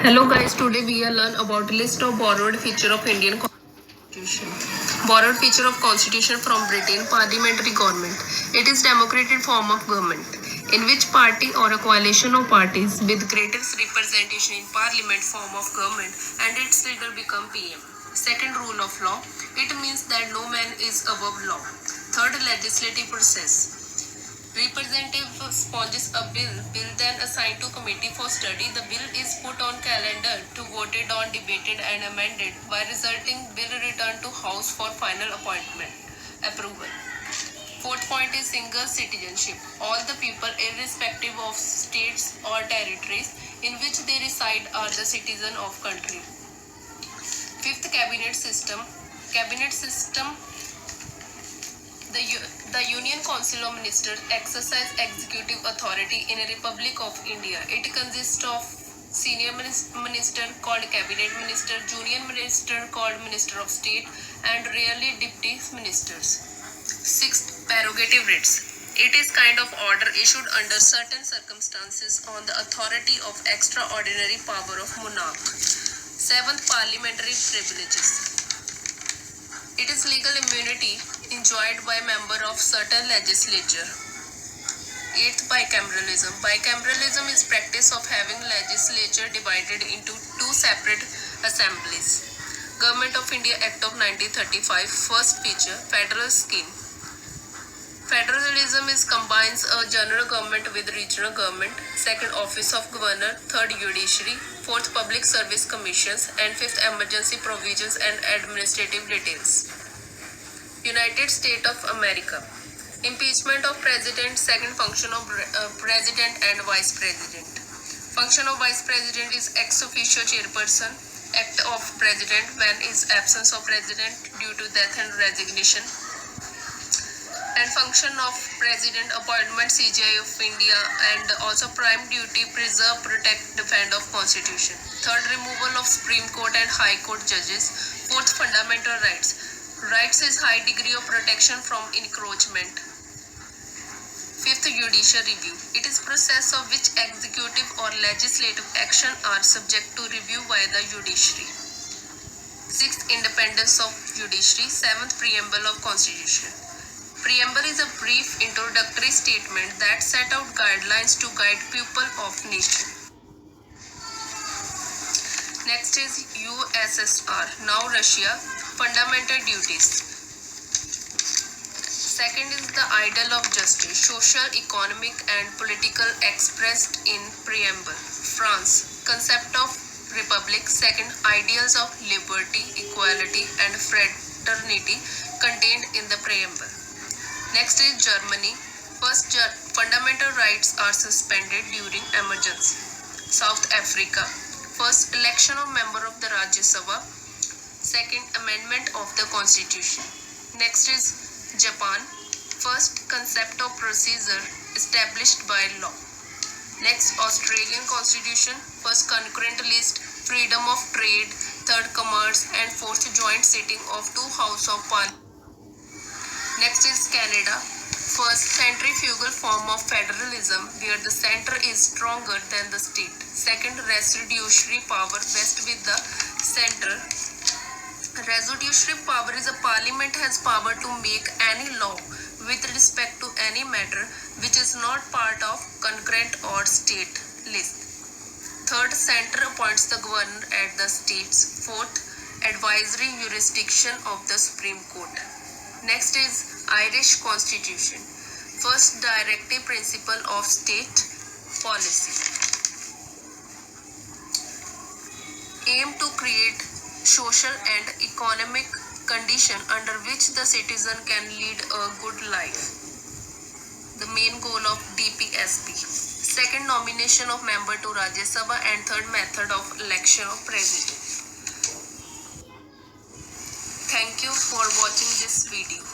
Hello guys, today we will learn about list of borrowed feature of Indian Constitution. Borrowed feature of Constitution from Britain, parliamentary government. It is democratic form of government in which party or a coalition of parties with greatest representation in parliament form of government and its leader become PM. Second, rule of law. It means that no man is above law. Third, legislative process. Representative sponsors a bill then assigned to committee for study. The bill is put on calendar to voted on, debated and amended by resulting bill returned to House for final approval. Fourth point is single citizenship. All the people irrespective of states or territories in which they reside are the citizen of country. Fifth, cabinet system. Cabinet system. The Union Council of Ministers exercise executive authority in a Republic of India. It consists of senior minister called cabinet minister, junior minister called minister of state, and rarely deputy ministers. Sixth, prerogative writs. It is kind of order issued under certain circumstances on the authority of extraordinary power of monarch. Seventh, parliamentary privileges. It is legal immunity enjoyed by member of certain legislature. Eighth, bicameralism. Bicameralism is practice of having legislature divided into two separate assemblies. Government of India Act of 1935. First feature, federal scheme. Federalism is combines a general government with regional government. Second, office of governor. Third, judiciary. Fourth, public service commissions. And fifth, emergency provisions and administrative details. United States of America. Impeachment of president. Second, function of president and vice president. Function of vice president is ex officio chairperson. Act of president when is absence of president due to death and resignation. And function of president, appointment CGI of India, and also prime duty, preserve, protect, defend of constitution. Third, removal of Supreme Court and High Court judges. Fourth, fundamental rights. Rights is high degree of protection from encroachment. Fifth, judicial review. It is process of which executive or legislative action are subject to review by the judiciary. Sixth, independence of judiciary. Seventh, preamble of constitution. Preamble is a brief introductory statement that set out guidelines to guide people of nation. Next is USSR, now Russia, fundamental duties. Second is the ideal of justice, social, economic and political expressed in preamble. France, concept of republic. Second, ideals of liberty, equality and fraternity contained in the preamble. Next is Germany. First, fundamental rights are suspended during emergency. South Africa. First, election of member of the Rajya Sabha. Second, amendment of the constitution. Next is Japan. First, concept of procedure established by law. Next, Australian constitution. First, concurrent list, freedom of trade. Third, commerce. And fourth, joint sitting of two houses of parliament. Next is Canada. First, centrifugal form of federalism where the center is stronger than the state. Second, residuary power vests with the center. Residuary power is a parliament has power to make any law with respect to any matter which is not part of concurrent or state list. Third, center appoints the governor at the states. Fourth, advisory jurisdiction of the Supreme Court. Next is Irish Constitution. First, directive principle of state policy. Aim to create social and economic condition under which the citizen can lead a good life. The main goal of DPSP. Second, nomination of member to Rajya Sabha, and third, method of election of president. Thank you for watching this video.